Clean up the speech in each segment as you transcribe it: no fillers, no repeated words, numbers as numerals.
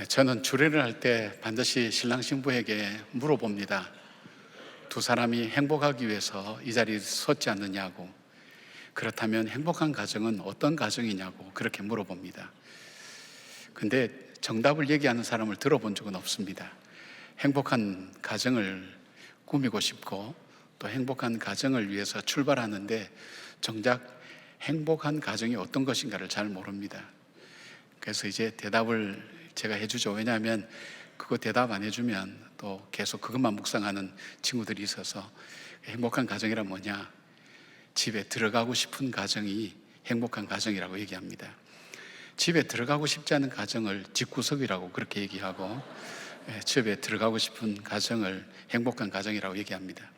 저는 주례를 할 때 반드시 신랑 신부에게 물어봅니다. 두 사람이 행복하기 위해서 이 자리에 섰지 않느냐고, 그렇다면 행복한 가정은 어떤 가정이냐고 그렇게 물어봅니다. 근데 정답을 얘기하는 사람을 들어본 적은 없습니다. 행복한 가정을 꾸미고 싶고 또 행복한 가정을 위해서 출발하는데 정작 행복한 가정이 어떤 것인가를 잘 모릅니다. 그래서 이제 대답을 제가 해주죠. 왜냐하면 그거 대답 안 해주면 또 계속 그것만 묵상하는 친구들이 있어서, 행복한 가정이란 뭐냐? 집에 들어가고 싶은 가정이 행복한 가정이라고 얘기합니다. 집에 들어가고 싶지 않은 가정을 집구석이라고 그렇게 얘기하고, 집에 들어가고 싶은 가정을 행복한 가정이라고 얘기합니다.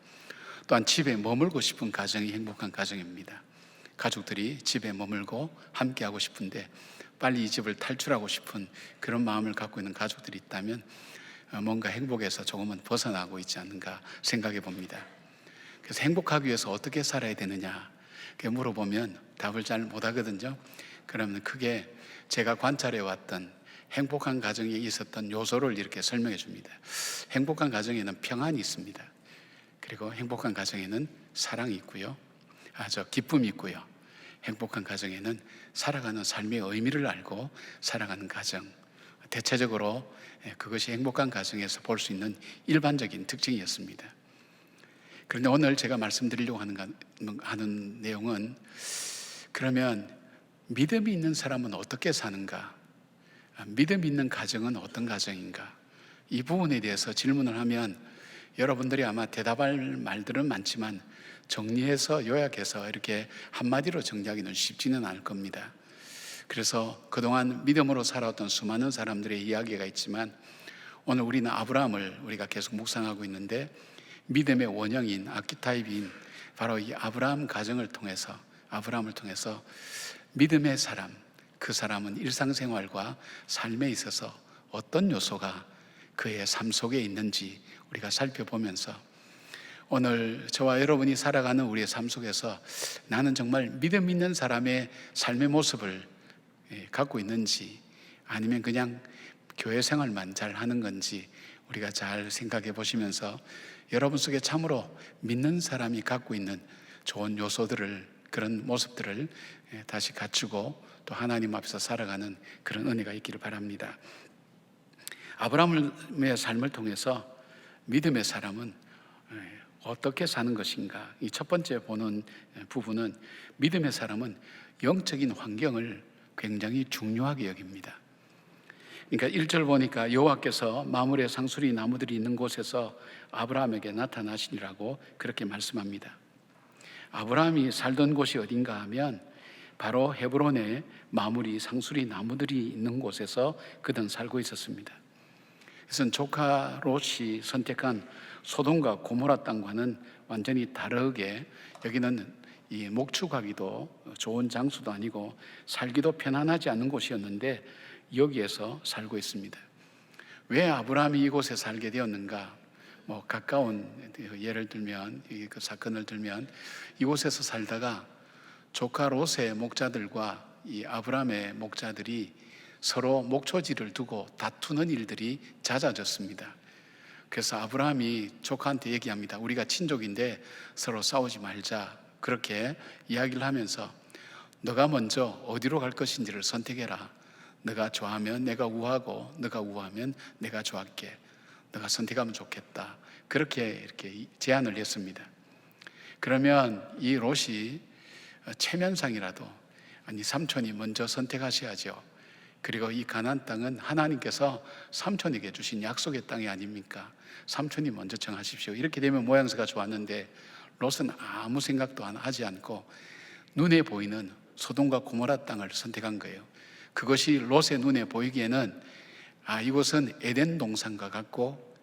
또한 집에 머물고 싶은 가정이 행복한 가정입니다. 가족들이 집에 머물고 함께하고 싶은데 빨리 이 집을 탈출하고 싶은 그런 마음을 갖고 있는 가족들이 있다면 뭔가 행복에서 조금은 벗어나고 있지 않는가 생각해 봅니다. 그래서 행복하기 위해서 어떻게 살아야 되느냐 물어보면 답을 잘 못하거든요. 그러면 크게 제가 관찰해 왔던 행복한 가정에 있었던 요소를 이렇게 설명해 줍니다. 행복한 가정에는 평안이 있습니다. 그리고 행복한 가정에는 사랑이 있고요. 기쁨이 있고요. 행복한 가정에는 살아가는 삶의 의미를 알고 살아가는 가정, 대체적으로 그것이 행복한 가정에서 볼 수 있는 일반적인 특징이었습니다. 그런데 오늘 제가 말씀드리려고 하는 내용은, 그러면 믿음이 있는 사람은 어떻게 사는가? 믿음 있는 가정은 어떤 가정인가? 이 부분에 대해서 질문을 하면 여러분들이 아마 대답할 말들은 많지만 정리해서 요약해서 이렇게 한마디로 정리하기는 쉽지는 않을 겁니다. 그래서 그동안 믿음으로 살아왔던 수많은 사람들의 이야기가 있지만 오늘 우리는 아브라함을 우리가 계속 묵상하고 있는데, 믿음의 원형인 아키타입인 바로 이 아브라함 가정을 통해서, 아브라함을 통해서 믿음의 사람, 그 사람은 일상생활과 삶에 있어서 어떤 요소가 그의 삶 속에 있는지 우리가 살펴보면서 오늘 저와 여러분이 살아가는 우리의 삶 속에서 나는 정말 믿음 있는 사람의 삶의 모습을 갖고 있는지, 아니면 그냥 교회 생활만 잘 하는 건지 우리가 잘 생각해 보시면서 여러분 속에 참으로 믿는 사람이 갖고 있는 좋은 요소들을, 그런 모습들을 다시 갖추고 또 하나님 앞에서 살아가는 그런 은혜가 있기를 바랍니다. 아브라함의 삶을 통해서 믿음의 사람은 어떻게 사는 것인가? 이 첫 번째 보는 부분은, 믿음의 사람은 영적인 환경을 굉장히 중요하게 여깁니다. 그러니까 1절 보니까 여호와께서 마므레 상수리 나무들이 있는 곳에서 아브라함에게 나타나시니라고 그렇게 말씀합니다. 아브라함이 살던 곳이 어딘가 하면 바로 헤브론에 마므리 상수리 나무들이 있는 곳에서 그는 살고 있었습니다. 그래서 조카 롯이 선택한 소돔과 고모라 땅과는 완전히 다르게, 여기는 이 목축하기도 좋은 장소도 아니고 살기도 편안하지 않은 곳이었는데 여기에서 살고 있습니다. 왜 아브라함이 이곳에 살게 되었는가? 가까운 예를 들면, 그 사건을 들면, 이곳에서 살다가 조카 롯의 목자들과 이 아브라함의 목자들이 서로 목초지를 두고 다투는 일들이 잦아졌습니다. 그래서 아브라함이 조카한테 얘기합니다. 우리가 친족인데 서로 싸우지 말자. 그렇게 이야기를 하면서 너가 먼저 어디로 갈 것인지를 선택해라. 너가 좋아하면 내가 우하고 너가 우하면 내가 좋아할게. 너가 선택하면 좋겠다. 그렇게 이렇게 제안을 했습니다. 그러면 이 롯이 체면상이라도, 아니 삼촌이 먼저 선택하셔야죠. 그리고 이 가나안 땅은 하나님께서 삼촌에게 주신 약속의 땅이 아닙니까? 삼촌이 먼저 정하십시오. 이렇게 되면 모양새가 좋았는데 롯은 아무 생각도 하지 않고 눈에 보이는 소돔과 고모라 땅을 선택한 거예요. 그것이 롯의 눈에 보이기에는 이곳은 에덴 동산과 같고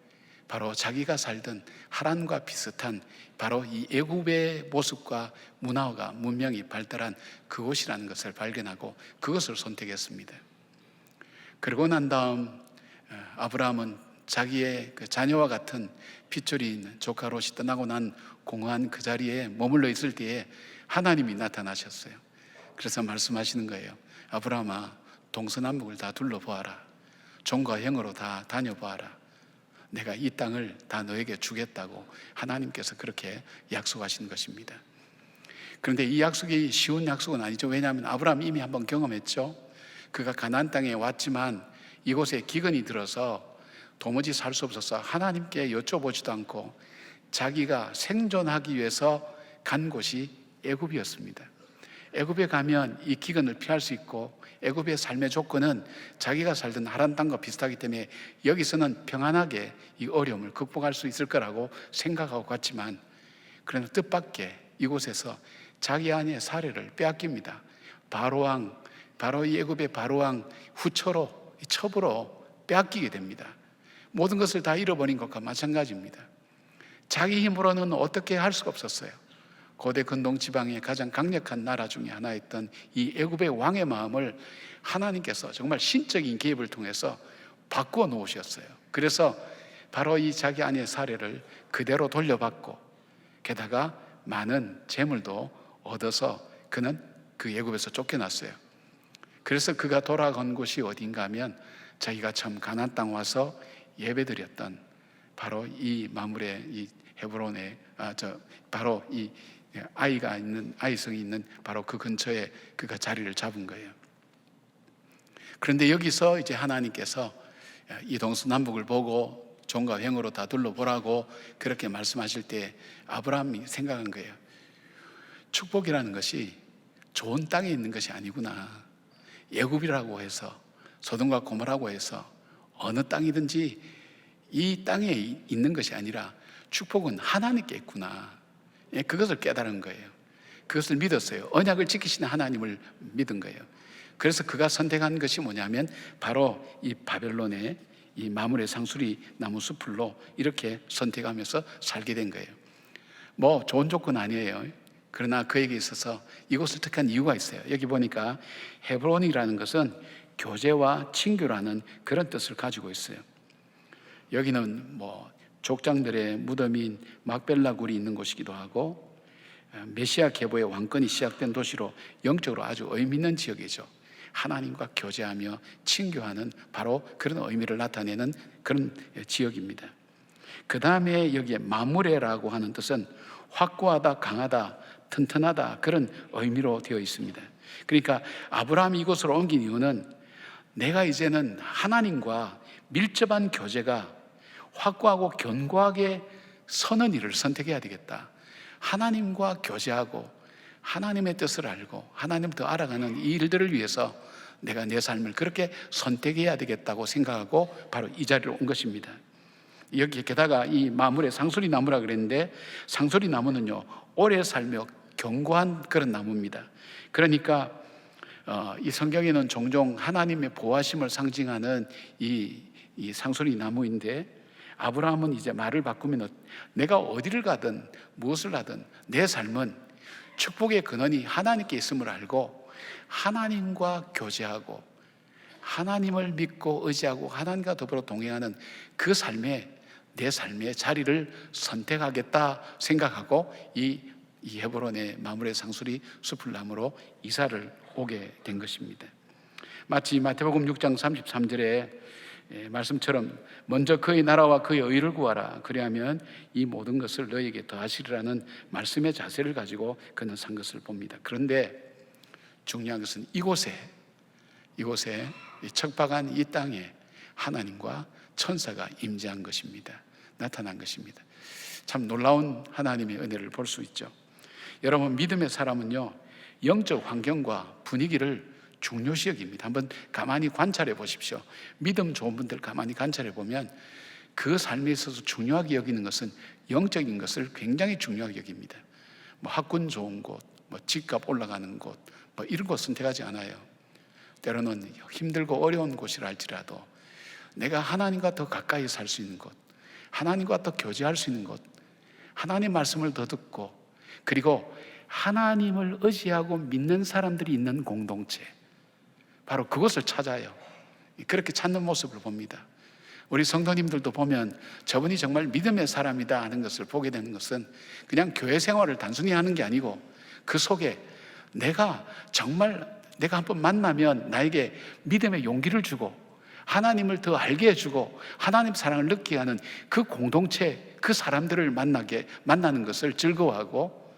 바로 자기가 살던 하란과 비슷한 바로 이 애굽의 모습과 문화가 문명이 발달한 그곳이라는 것을 발견하고 그것을 선택했습니다. 그러고 난 다음 아브라함은 자기의 그 자녀와 같은 핏줄이 있는 조카 롯이 떠나고 난 공허한 그 자리에 머물러 있을 때에 하나님이 나타나셨어요. 그래서 말씀하시는 거예요. 아브라함아, 동서남북을 다 둘러보아라. 종과 형으로 다 다녀봐라. 내가 이 땅을 다 너에게 주겠다고 하나님께서 그렇게 약속하신 것입니다. 그런데 이 약속이 쉬운 약속은 아니죠. 왜냐하면 아브라함이 이미 한번 경험했죠. 그가 가나안 땅에 왔지만 이곳에 기근이 들어서 도무지 살 수 없어서 하나님께 여쭤보지도 않고 자기가 생존하기 위해서 간 곳이 애굽이었습니다. 애굽에 가면 이 기근을 피할 수 있고 애굽의 삶의 조건은 자기가 살던 하란 땅과 비슷하기 때문에 여기서는 평안하게 이 어려움을 극복할 수 있을 거라고 생각하고 갔지만, 그러나 뜻밖의 이곳에서 자기 아내의 사례를 빼앗깁니다. 바로왕, 바로 이 애굽의 바로왕 후처로, 이 첩으로 빼앗기게 됩니다. 모든 것을 다 잃어버린 것과 마찬가지입니다. 자기 힘으로는 어떻게 할 수가 없었어요. 고대 근동 지방의 가장 강력한 나라 중에 하나였던 이 애굽의 왕의 마음을 하나님께서 정말 신적인 개입을 통해서 바꾸어 놓으셨어요. 그래서 바로 이 자기 아내의 사례를 그대로 돌려받고 게다가 많은 재물도 얻어서 그는 그 애굽에서 쫓겨났어요. 그래서 그가 돌아간 곳이 어딘가 하면 자기가 처음 가나안 땅 와서 예배드렸던 바로 이 마므레 이 헤브론에 바로 이 아이성이 있는 바로 그 근처에 그가 자리를 잡은 거예요. 그런데 여기서 이제 하나님께서 이 동서남북을 보고 종과 형으로 다 둘러보라고 그렇게 말씀하실 때 아브라함이 생각한 거예요. 축복이라는 것이 좋은 땅에 있는 것이 아니구나. 애굽이라고 해서, 소돔과 고모라고 해서 어느 땅이든지 이 땅에 있는 것이 아니라 축복은 하나님께 있구나. 그것을 깨달은 거예요. 그것을 믿었어요. 언약을 지키시는 하나님을 믿은 거예요. 그래서 그가 선택한 것이 뭐냐면 바로 이 바벨론의 이 마므레 상수리 나무 숲으로 이렇게 선택하면서 살게 된 거예요. 뭐 좋은 조건 아니에요. 그러나 그에게 있어서 이곳을 택한 이유가 있어요. 여기 보니까 헤브론이라는 것은 교제와 친교라는 그런 뜻을 가지고 있어요. 여기는 뭐 족장들의 무덤인 막벨라 굴이 있는 곳이기도 하고 메시아 계보의 왕권이 시작된 도시로 영적으로 아주 의미 있는 지역이죠. 하나님과 교제하며 친교하는 바로 그런 의미를 나타내는 그런 지역입니다. 그 다음에 여기에 마므레라고 하는 뜻은 확고하다, 강하다, 튼튼하다 그런 의미로 되어 있습니다. 그러니까 아브라함이 이곳으로 옮긴 이유는 내가 이제는 하나님과 밀접한 교제가 확고하고 견고하게 서는 일을 선택해야 되겠다. 하나님과 교제하고 하나님의 뜻을 알고 하나님을 더 알아가는 이 일들을 위해서 내가 내 삶을 그렇게 선택해야 되겠다고 생각하고 바로 이 자리로 온 것입니다. 여기 게다가 이 마므레 상수리 나무라 그랬는데 상수리 나무는요 오래 살며 견고한 그런 나무입니다. 그러니까 이 성경에는 종종 하나님의 보호하심을 상징하는 이 상수리 나무인데 아브라함은 이제 말을 바꾸면 내가 어디를 가든 무엇을 하든 내 삶은 축복의 근원이 하나님께 있음을 알고 하나님과 교제하고 하나님을 믿고 의지하고 하나님과 더불어 동행하는 그 삶에 내 삶의 자리를 선택하겠다 생각하고 이 헤브론의 마므레 상수리 숲을나무로 이사를 오게 된 것입니다. 마치 마태복음 6장 33절에 말씀처럼 먼저 그의 나라와 그의 의를 구하라. 그리하면 이 모든 것을 너에게 더하시리라는 말씀의 자세를 가지고 그는 산 것을 봅니다. 그런데 중요한 것은 이곳에 척박한 이 땅에 하나님과 천사가 임재한 것입니다. 나타난 것입니다. 참 놀라운 하나님의 은혜를 볼 수 있죠. 여러분, 믿음의 사람은요 영적 환경과 분위기를 중요시 여깁니다. 한번 가만히 관찰해 보십시오. 믿음 좋은 분들 가만히 관찰해 보면 그 삶에 있어서 중요하게 여기는 것은 영적인 것을 굉장히 중요하게 여깁니다. 뭐 학군 좋은 곳, 뭐 집값 올라가는 곳, 뭐 이런 곳 선택하지 않아요. 때로는 힘들고 어려운 곳이라 할지라도 내가 하나님과 더 가까이 살 수 있는 곳, 하나님과 더 교제할 수 있는 곳, 하나님 말씀을 더 듣고 그리고 하나님을 의지하고 믿는 사람들이 있는 공동체, 바로 그것을 찾아요. 그렇게 찾는 모습을 봅니다. 우리 성도님들도 보면 저분이 정말 믿음의 사람이다 하는 것을 보게 되는 것은 그냥 교회 생활을 단순히 하는 게 아니고 그 속에 내가 정말 내가 한번 만나면 나에게 믿음의 용기를 주고 하나님을 더 알게 해주고 하나님 사랑을 느끼게 하는 그 공동체, 그 사람들을 만나는 것을 즐거워하고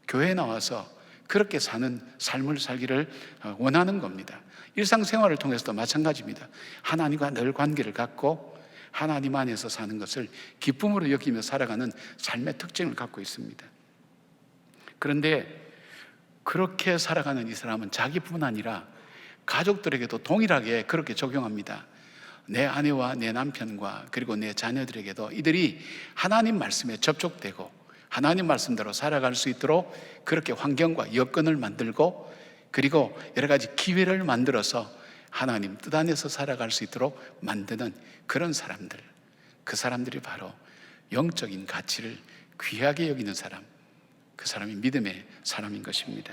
교회에 나와서 그렇게 사는 삶을 살기를 원하는 겁니다. 일상생활을 통해서도 마찬가지입니다. 하나님과 늘 관계를 갖고 하나님 안에서 사는 것을 기쁨으로 여기며 살아가는 삶의 특징을 갖고 있습니다. 그런데 그렇게 살아가는 이 사람은 자기뿐 아니라 가족들에게도 동일하게 그렇게 적용합니다. 내 아내와 내 남편과 그리고 내 자녀들에게도 이들이 하나님 말씀에 접촉되고 하나님 말씀대로 살아갈 수 있도록 그렇게 환경과 여건을 만들고 그리고 여러 가지 기회를 만들어서 하나님 뜻 안에서 살아갈 수 있도록 만드는 그런 사람들, 그 사람들이 바로 영적인 가치를 귀하게 여기는 사람, 그 사람이 믿음의 사람인 것입니다.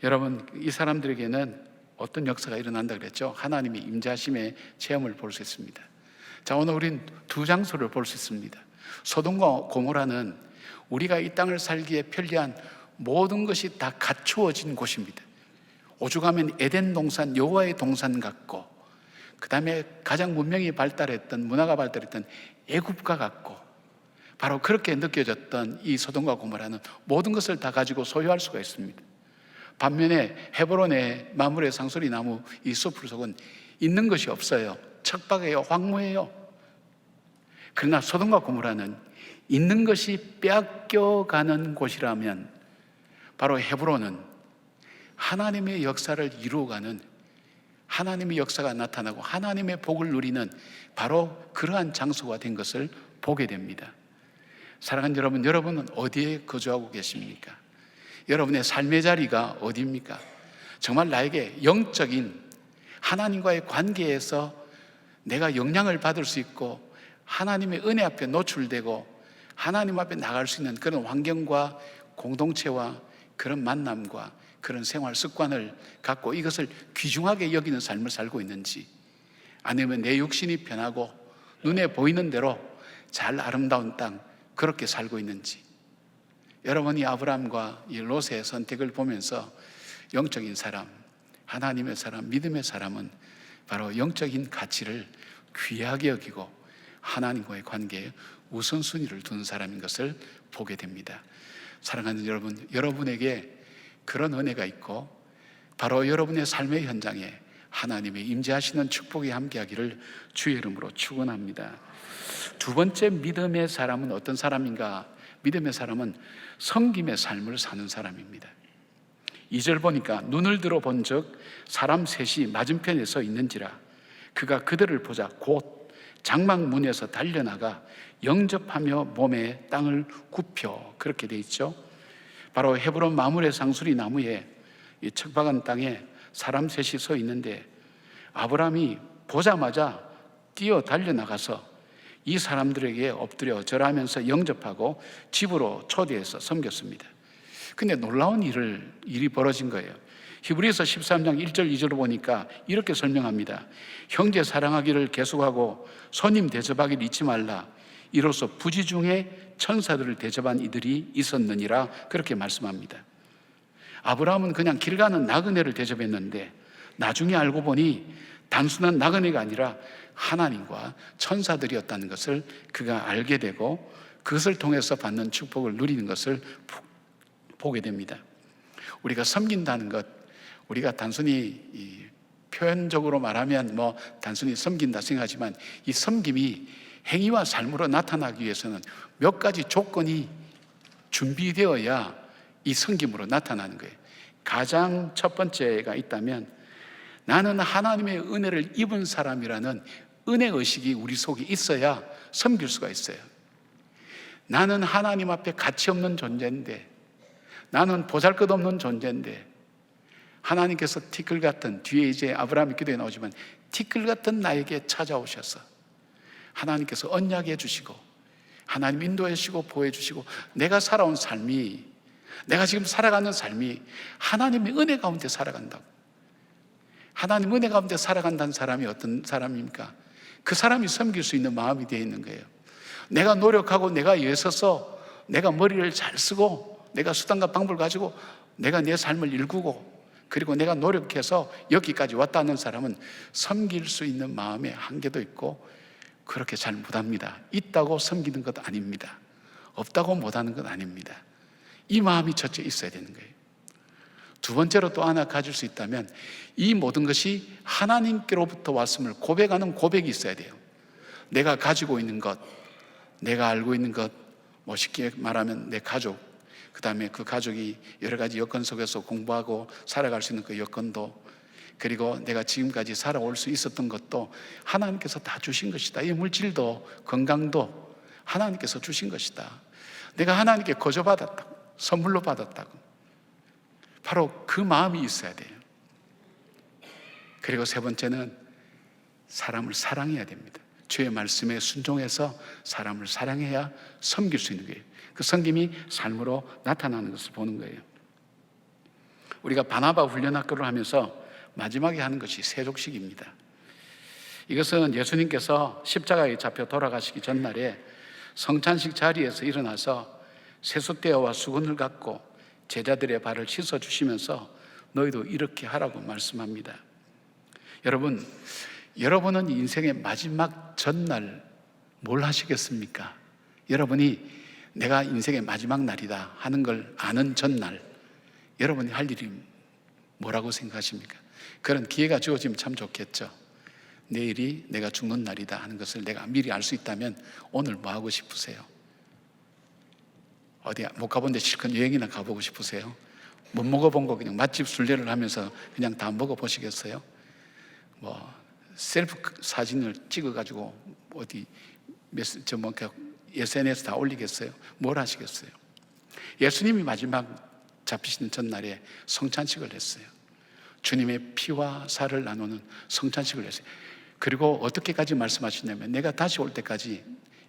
여러분, 이 사람들에게는 어떤 역사가 일어난다 그랬죠? 하나님의 임재하심의 체험을 볼 수 있습니다. 자, 오늘 우린 두 장소를 볼 수 있습니다. 소돔과 고모라는 우리가 이 땅을 살기에 편리한 모든 것이 다 갖추어진 곳입니다. 오죽하면 에덴 동산, 여호와의 동산 같고, 그 다음에 가장 문명이 발달했던, 문화가 발달했던 애굽과 같고, 바로 그렇게 느껴졌던 이 소돔과 고모라는 모든 것을 다 가지고 소유할 수가 있습니다. 반면에 헤브론의 마므레 상소리 나무 이 숲을 속은 있는 것이 없어요. 척박해요. 황무해요. 그러나 소돔과 고모라는 있는 것이 빼앗겨가는 곳이라면 바로 헤브론은 하나님의 역사를 이루어가는, 하나님의 역사가 나타나고 하나님의 복을 누리는 바로 그러한 장소가 된 것을 보게 됩니다. 사랑하는 여러분, 여러분은 어디에 거주하고 계십니까? 여러분의 삶의 자리가 어디입니까? 정말 나에게 영적인 하나님과의 관계에서 내가 영향을 받을 수 있고 하나님의 은혜 앞에 노출되고 하나님 앞에 나갈 수 있는 그런 환경과 공동체와 그런 만남과 그런 생활 습관을 갖고 이것을 귀중하게 여기는 삶을 살고 있는지, 아니면 내 육신이 편하고 눈에 보이는 대로 잘 아름다운 땅 그렇게 살고 있는지, 여러분이 아브라함과 이 롯의 선택을 보면서 영적인 사람, 하나님의 사람, 믿음의 사람은 바로 영적인 가치를 귀하게 여기고 하나님과의 관계에 우선순위를 두는 사람인 것을 보게 됩니다. 사랑하는 여러분, 여러분에게 그런 은혜가 있고 바로 여러분의 삶의 현장에 하나님의 임재하시는 축복이 함께하기를 주의 이름으로 축원합니다. 두 번째 믿음의 사람은 어떤 사람인가? 믿음의 사람은 섬김의 삶을 사는 사람입니다. 2절 보니까 눈을 들어 본즉 사람 셋이 맞은편에 서 있는지라 그가 그들을 보자 곧 장막문에서 달려나가 영접하며 몸에 땅을 굽혀, 그렇게 돼 있죠. 바로 헤브론 마므레 상수리 나무에 이 척박한 땅에 사람 셋이 서 있는데 아브라함이 보자마자 뛰어 달려나가서 이 사람들에게 엎드려 절하면서 영접하고 집으로 초대해서 섬겼습니다. 근데 놀라운 일이 벌어진 거예요. 히브리서 13장 1절 2절을 보니까 이렇게 설명합니다. 형제 사랑하기를 계속하고 손님 대접하기를 잊지 말라. 이로써 부지 중에 천사들을 대접한 이들이 있었느니라, 그렇게 말씀합니다. 아브라함은 그냥 길 가는 나그네를 대접했는데 나중에 알고 보니 단순한 나그네가 아니라 하나님과 천사들이었다는 것을 그가 알게 되고 그것을 통해서 받는 축복을 누리는 것을 보게 됩니다. 우리가 섬긴다는 것, 우리가 단순히 표현적으로 말하면 단순히 섬긴다 생각하지만 이 섬김이 행위와 삶으로 나타나기 위해서는 몇 가지 조건이 준비되어야 이 섬김으로 나타나는 거예요. 가장 첫 번째가 있다면 나는 하나님의 은혜를 입은 사람이라는 은혜의식이 우리 속에 있어야 섬길 수가 있어요. 나는 하나님 앞에 가치 없는 존재인데, 나는 보잘것없는 존재인데 하나님께서 티끌 같은, 뒤에 이제 아브라함의 기도에 나오지만 티끌 같은 나에게 찾아오셔서 하나님께서 언약해 주시고 하나님 인도해 주시고 보호해 주시고 내가 살아온 삶이, 내가 지금 살아가는 삶이 하나님의 은혜 가운데 살아간다고. 하나님 은혜 가운데 살아간다는 사람이 어떤 사람입니까? 그 사람이 섬길 수 있는 마음이 되어 있는 거예요. 내가 노력하고 내가 애써서 내가 머리를 잘 쓰고 내가 수단과 방법을 가지고 내가 내 삶을 일구고 그리고 내가 노력해서 여기까지 왔다는 사람은 섬길 수 있는 마음의 한계도 있고 그렇게 잘 못합니다. 있다고 섬기는 것 아닙니다. 없다고 못하는 것 아닙니다. 이 마음이 첫째 있어야 되는 거예요. 두 번째로 또 하나 가질 수 있다면 이 모든 것이 하나님께로부터 왔음을 고백하는 고백이 있어야 돼요. 내가 가지고 있는 것, 내가 알고 있는 것, 뭐 쉽게 말하면 내 가족, 그 다음에 그 가족이 여러 가지 여건 속에서 공부하고 살아갈 수 있는 그 여건도, 그리고 내가 지금까지 살아올 수 있었던 것도 하나님께서 다 주신 것이다. 이 물질도 건강도 하나님께서 주신 것이다. 내가 하나님께 거저받았다고, 선물로 받았다고. 바로 그 마음이 있어야 돼요. 그리고 세 번째는 사람을 사랑해야 됩니다. 주의 말씀에 순종해서 사람을 사랑해야 섬길 수 있는 거예요. 그 섬김이 삶으로 나타나는 것을 보는 거예요. 우리가 바나바 훈련학교를 하면서 마지막에 하는 것이 세족식입니다. 이것은 예수님께서 십자가에 잡혀 돌아가시기 전날에 성찬식 자리에서 일어나서 세숫대야와 수건을 갖고 제자들의 발을 씻어주시면서 너희도 이렇게 하라고 말씀합니다. 여러분은 인생의 마지막 전날 뭘 하시겠습니까? 여러분이 내가 인생의 마지막 날이다 하는 걸 아는 전날, 여러분이 할 일이 뭐라고 생각하십니까? 그런 기회가 주어지면 참 좋겠죠. 내일이 내가 죽는 날이다 하는 것을 내가 미리 알 수 있다면 오늘 뭐 하고 싶으세요? 어디 못 가본 데 실컷 여행이나 가보고 싶으세요? 못 먹어본 거 그냥 맛집 순례를 하면서 그냥 다 먹어보시겠어요? 뭐 셀프 사진을 찍어가지고 어디 SNS 다 올리겠어요? 뭘 하시겠어요? 예수님이 마지막 잡히시는 전날에 성찬식을 했어요. 주님의 피와 살을 나누는 성찬식을 했어요. 그리고 어떻게까지 말씀하시냐면 내가 다시 올 때까지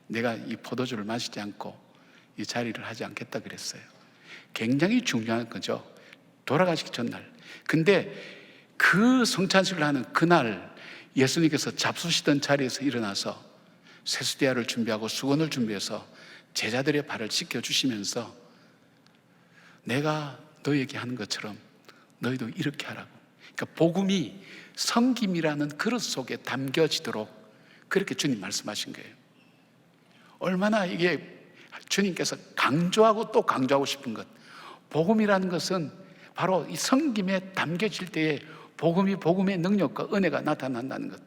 내가 이 포도주를 마시지 않고 이 자리를 하지 않겠다 그랬어요. 굉장히 중요한 거죠. 돌아가시기 전날. 근데 그 성찬식을 하는 그날 예수님께서 잡수시던 자리에서 일어나서 세수대야를 준비하고 수건을 준비해서 제자들의 발을 씻겨주시면서 내가 너희에게 하는 것처럼 너희도 이렇게 하라고. 그러니까 복음이 섬김이라는 그릇 속에 담겨지도록 그렇게 주님 말씀하신 거예요. 얼마나 이게 주님께서 강조하고 또 강조하고 싶은 것, 복음이라는 것은 바로 이 섬김에 담겨질 때에 복음의 능력과 은혜가 나타난다는 것.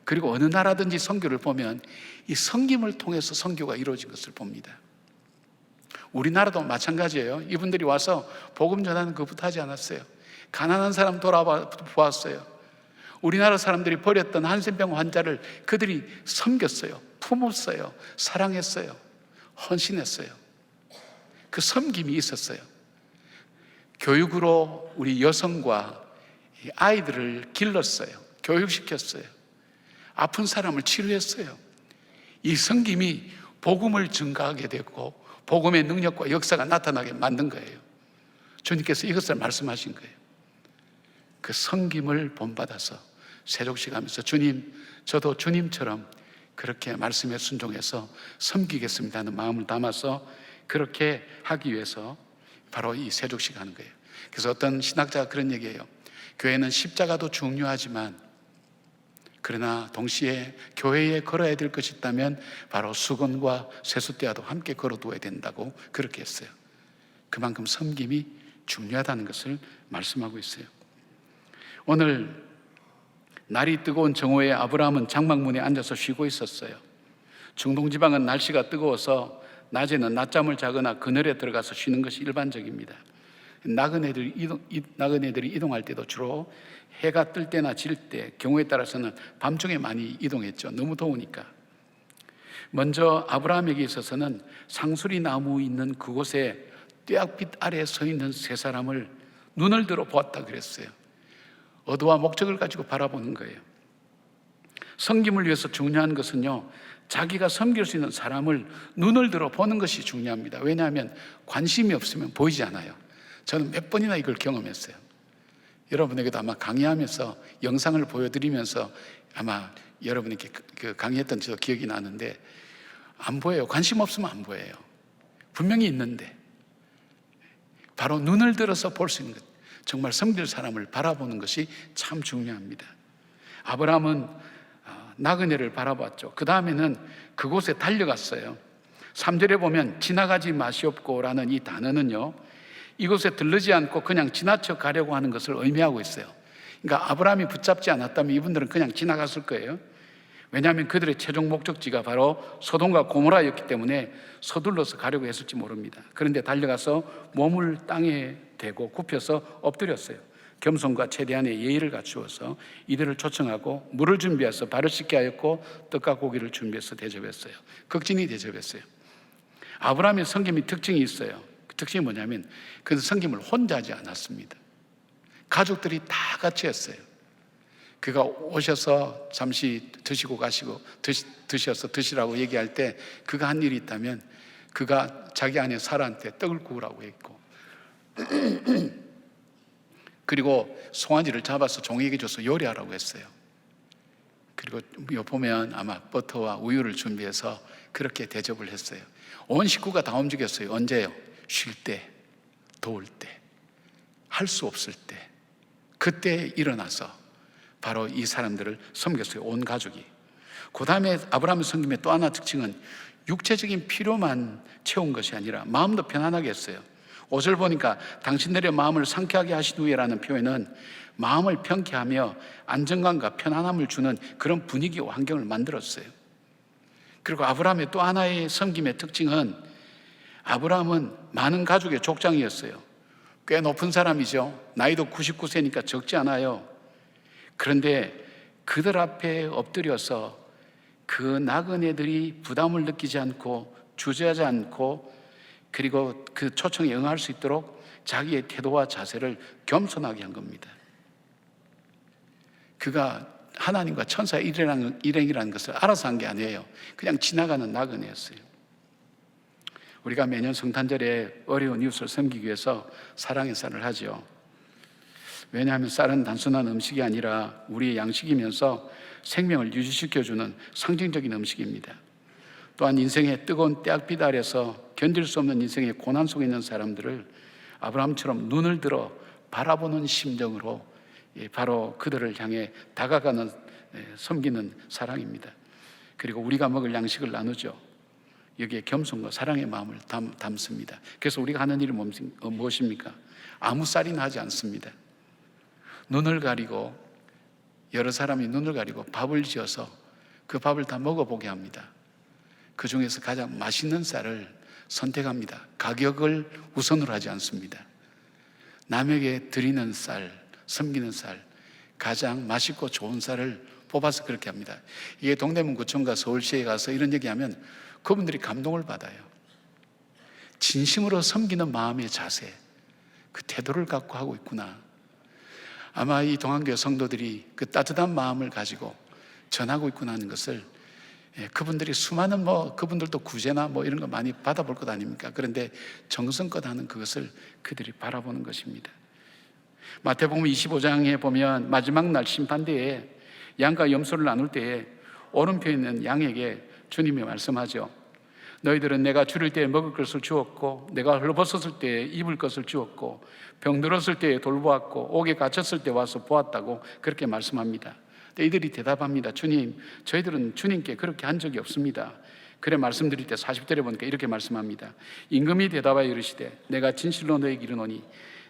그리고 어느 나라든지 선교를 보면 이 섬김을 통해서 선교가 이루어진 것을 봅니다. 우리나라도 마찬가지예요. 이분들이 와서 복음 전하는 것부터 하지 않았어요. 가난한 사람 돌아보았어요. 우리나라 사람들이 버렸던 한센병 환자를 그들이 섬겼어요. 품었어요. 사랑했어요. 헌신했어요. 그 섬김이 있었어요. 교육으로 우리 여성과 아이들을 길렀어요. 교육시켰어요. 아픈 사람을 치료했어요. 이 섬김이 복음을 증가하게 됐고 복음의 능력과 역사가 나타나게 만든 거예요. 주님께서 이것을 말씀하신 거예요. 그 섬김을 본받아서 세족식 하면서 주님, 저도 주님처럼 그렇게 말씀에 순종해서 섬기겠습니다 하는 마음을 담아서 그렇게 하기 위해서 바로 이 세족식 하는 거예요. 그래서 어떤 신학자가 그런 얘기해요. 교회는 십자가도 중요하지만 그러나 동시에 교회에 걸어야 될 것이 있다면 바로 수건과 세숫대야도 함께 걸어두어야 된다고 그렇게 했어요. 그만큼 섬김이 중요하다는 것을 말씀하고 있어요. 오늘 날이 뜨거운 정오에 아브라함은 장막문에 앉아서 쉬고 있었어요. 중동 지방은 날씨가 뜨거워서 낮에는 낮잠을 자거나 그늘에 들어가서 쉬는 것이 일반적입니다. 나그네들이 이동할 때도 주로 해가 뜰 때나 질 때, 경우에 따라서는 밤중에 많이 이동했죠. 너무 더우니까. 먼저 아브라함에게 있어서는 상수리 나무 있는 그곳에 떼약빛 아래에 서 있는 세 사람을 눈을 들어 보았다 그랬어요. 의도와 목적을 가지고 바라보는 거예요. 섬김을 위해서 중요한 것은요, 자기가 섬길 수 있는 사람을 눈을 들어 보는 것이 중요합니다. 왜냐하면 관심이 없으면 보이지 않아요. 저는 몇 번이나 이걸 경험했어요. 여러분에게도 아마 강의하면서 영상을 보여드리면서 아마 여러분에게 그 강의했던 저도 기억이 나는데 안 보여요. 관심 없으면 안 보여요. 분명히 있는데 바로 눈을 들어서 볼 수 있는 것. 정말 섬길 사람을 바라보는 것이 참 중요합니다. 아브라함은 나그네를 바라봤죠. 그 다음에는 그곳에 달려갔어요. 3절에 보면 지나가지 마시옵고라는 이 단어는요, 이곳에 들르지 않고 그냥 지나쳐 가려고 하는 것을 의미하고 있어요. 그러니까 아브라함이 붙잡지 않았다면 이분들은 그냥 지나갔을 거예요. 왜냐하면 그들의 최종 목적지가 바로 소돔과 고모라였기 때문에 서둘러서 가려고 했을지 모릅니다. 그런데 달려가서 몸을 땅에 대고 굽혀서 엎드렸어요. 겸손과 최대한의 예의를 갖추어서 이들을 초청하고 물을 준비해서 발을 씻게 하였고 떡과 고기를 준비해서 대접했어요. 극진히 대접했어요. 아브라함의 섬김이 특징이 있어요. 그 특징이 뭐냐면 그는 섬김을 혼자 하지 않았습니다. 가족들이 다 같이 했어요. 그가 오셔서 잠시 드시고 가시고 드셔서 드시라고 얘기할 때 그가 한 일이 있다면 그가 자기 아내 사라한테 떡을 구우라고 했고 그리고 송아지를 잡아서 종에게 줘서 요리하라고 했어요. 그리고 보면 아마 버터와 우유를 준비해서 그렇게 대접을 했어요. 온 식구가 다 움직였어요. 언제요? 쉴 때, 더울 때, 할 수 없을 때, 그때 일어나서 바로 이 사람들을 섬겼어요. 온 가족이. 그 다음에 아브라함의 섬김의 또 하나 특징은 육체적인 필요만 채운 것이 아니라 마음도 편안하게 했어요. 5절 보니까 당신들의 마음을 상쾌하게 하신 후에라는 표현은 마음을 편쾌하며 안정감과 편안함을 주는 그런 분위기와 환경을 만들었어요. 그리고 아브라함의 또 하나의 섬김의 특징은 아브라함은 많은 가족의 족장이었어요. 꽤 높은 사람이죠. 나이도 99세니까 적지 않아요. 그런데 그들 앞에 엎드려서 그 나그네들이 부담을 느끼지 않고 주저하지 않고 그리고 그 초청에 응할 수 있도록 자기의 태도와 자세를 겸손하게 한 겁니다. 그가 하나님과 천사의 일행이라는 것을 알아서 한 게 아니에요. 그냥 지나가는 나그네였어요. 우리가 매년 성탄절에 어려운 이웃을 섬기기 위해서 사랑의 쌀을 하죠. 왜냐하면 쌀은 단순한 음식이 아니라 우리의 양식이면서 생명을 유지시켜주는 상징적인 음식입니다. 또한 인생의 뜨거운 때학빛 아래서 견딜 수 없는 인생의 고난 속에 있는 사람들을 아브라함처럼 눈을 들어 바라보는 심정으로 바로 그들을 향해 다가가는 섬기는 사랑입니다. 그리고 우리가 먹을 양식을 나누죠. 여기에 겸손과 사랑의 마음을 담습니다. 그래서 우리가 하는 일이 무엇입니까? 아무 쌀이나 하지 않습니다. 눈을 가리고 여러 사람이 눈을 가리고 밥을 지어서 그 밥을 다 먹어보게 합니다. 그 중에서 가장 맛있는 쌀을 선택합니다. 가격을 우선으로 하지 않습니다. 남에게 드리는 쌀, 섬기는 쌀, 가장 맛있고 좋은 쌀을 뽑아서 그렇게 합니다. 이게 동대문구청과 서울시에 가서 이런 얘기하면 그분들이 감동을 받아요. 진심으로 섬기는 마음의 자세, 그 태도를 갖고 하고 있구나. 아마 이 동안교회 성도들이 그 따뜻한 마음을 가지고 전하고 있구나 하는 것을 그분들이 수많은 그분들도 구제나 이런 거 많이 받아볼 것 아닙니까? 그런데 정성껏 하는 그것을 그들이 바라보는 것입니다. 마태복음 25장에 보면 마지막 날 심판대에 양과 염소를 나눌 때에 오른편에 있는 양에게 주님이 말씀하죠. 너희들은 내가 줄일 때에 먹을 것을 주었고 내가 헐벗었을 때에 입을 것을 주었고 병들었을 때에 돌보았고 옥에 갇혔을 때 와서 보았다고 그렇게 말씀합니다. 이들이 대답합니다. 주님, 저희들은 주님께 그렇게 한 적이 없습니다. 그래 말씀드릴 때 40절에 보니까 이렇게 말씀합니다. 임금이 대답하여 이르시되 내가 진실로 너희에게 이르노니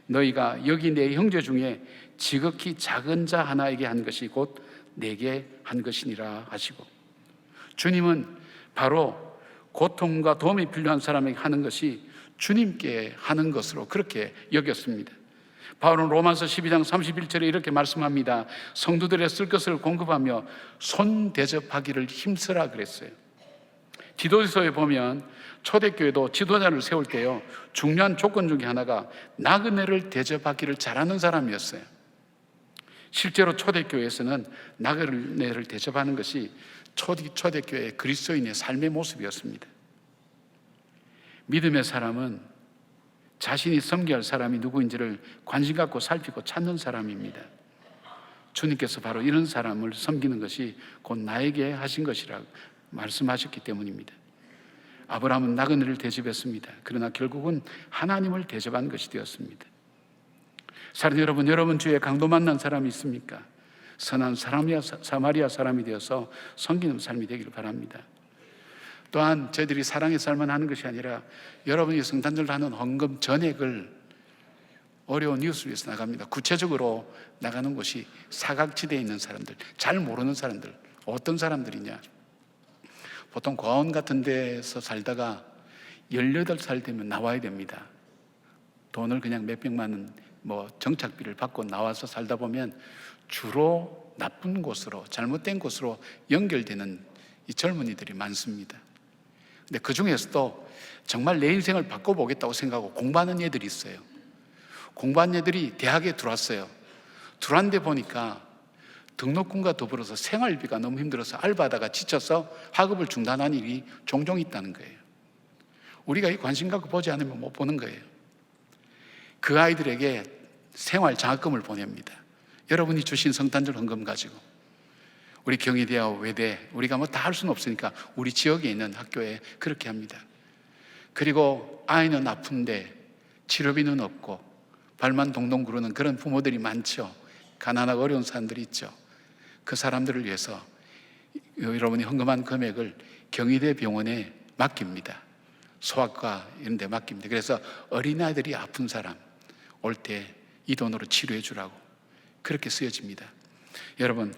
너희가 여기 내 형제 중에 지극히 작은 자 하나에게 한 것이 곧 내게 한 것이니라 하시고, 주님은 바로 고통과 도움이 필요한 사람에게 하는 것이 주님께 하는 것으로 그렇게 여겼습니다. 바울은 로마서 12장 31절에 이렇게 말씀합니다. 성도들의 쓸 것을 공급하며 손 대접하기를 힘쓰라 그랬어요. 디도서에 보면 초대교회도 지도자를 세울 때요, 중요한 조건 중에 하나가 나그네를 대접하기를 잘하는 사람이었어요. 실제로 초대교회에서는 나그네를 대접하는 것이 초대교회의 그리스도인의 삶의 모습이었습니다. 믿음의 사람은 자신이 섬겨야 할 사람이 누구인지를 관심 갖고 살피고 찾는 사람입니다. 주님께서 바로 이런 사람을 섬기는 것이 곧 나에게 하신 것이라 말씀하셨기 때문입니다. 아브라함은 나그네를 대접했습니다. 그러나 결국은 하나님을 대접한 것이 되었습니다. 사랑 여러분, 여러분 주위에 강도 만난 사람이 있습니까? 선한 사마리아 사람이 되어서 섬기는 삶이 되기를 바랍니다. 또한 저희들이 사랑의 삶을 하는 것이 아니라 여러분이 성탄절 하는 헌금 전액을 어려운 이웃을 위해서 나갑니다. 구체적으로 나가는 곳이 사각지대에 있는 사람들, 잘 모르는 사람들. 어떤 사람들이냐? 보통 고아원 같은 데서 살다가 18살 되면 나와야 됩니다. 돈을 그냥 몇백만 원 정착비를 받고 나와서 살다 보면 주로 나쁜 곳으로, 잘못된 곳으로 연결되는 이 젊은이들이 많습니다. 근데 그 중에서도 정말 내 인생을 바꿔보겠다고 생각하고 공부하는 애들이 있어요. 공부한 애들이 대학에 들어왔어요. 들어왔는데 보니까 등록금과 더불어서 생활비가 너무 힘들어서 알바하다가 지쳐서 학업을 중단한 일이 종종 있다는 거예요. 우리가 이 관심 갖고 보지 않으면 못 보는 거예요. 그 아이들에게 생활 장학금을 보냅니다. 여러분이 주신 성탄절 헌금 가지고 우리 경희대와 외대, 우리가 뭐 다 할 수는 없으니까 우리 지역에 있는 학교에 그렇게 합니다. 그리고 아이는 아픈데 치료비는 없고 발만 동동 구르는 그런 부모들이 많죠. 가난하고 어려운 사람들이 있죠. 그 사람들을 위해서 여러분이 헌금한 금액을 경희대 병원에 맡깁니다. 소아과 이런 데 맡깁니다. 그래서 어린아이들이 아픈 사람 올 때 이 돈으로 치료해 주라고 그렇게 쓰여집니다. 여러분,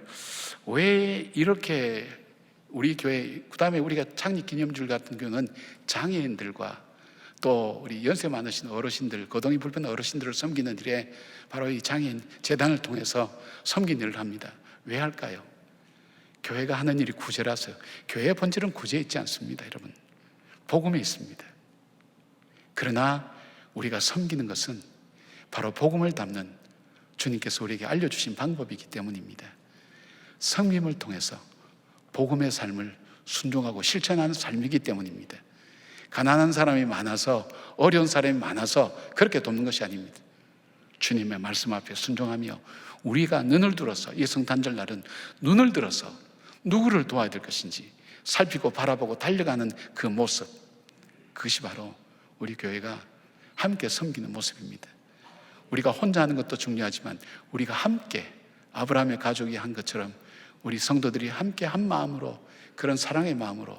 왜 이렇게 우리 교회, 그 다음에 우리가 창립기념주일 같은 경우는 장애인들과 또 우리 연세 많으신 어르신들, 거동이 불편한 어르신들을 섬기는 일에 바로 이 장애인 재단을 통해서 섬기는 일을 합니다. 왜 할까요? 교회가 하는 일이 구제라서요. 교회의 본질은 구제에 있지 않습니다, 여러분. 복음에 있습니다. 그러나 우리가 섬기는 것은 바로 복음을 담는 주님께서 우리에게 알려주신 방법이기 때문입니다. 섬김을 통해서 복음의 삶을 순종하고 실천하는 삶이기 때문입니다. 가난한 사람이 많아서, 어려운 사람이 많아서 그렇게 돕는 것이 아닙니다. 주님의 말씀 앞에 순종하며 우리가 눈을 들어서, 이 성탄절 날은 눈을 들어서 누구를 도와야 될 것인지 살피고 바라보고 달려가는 그 모습, 그것이 바로 우리 교회가 함께 섬기는 모습입니다. 우리가 혼자 하는 것도 중요하지만 우리가 함께 아브라함의 가족이 한 것처럼 우리 성도들이 함께 한 마음으로, 그런 사랑의 마음으로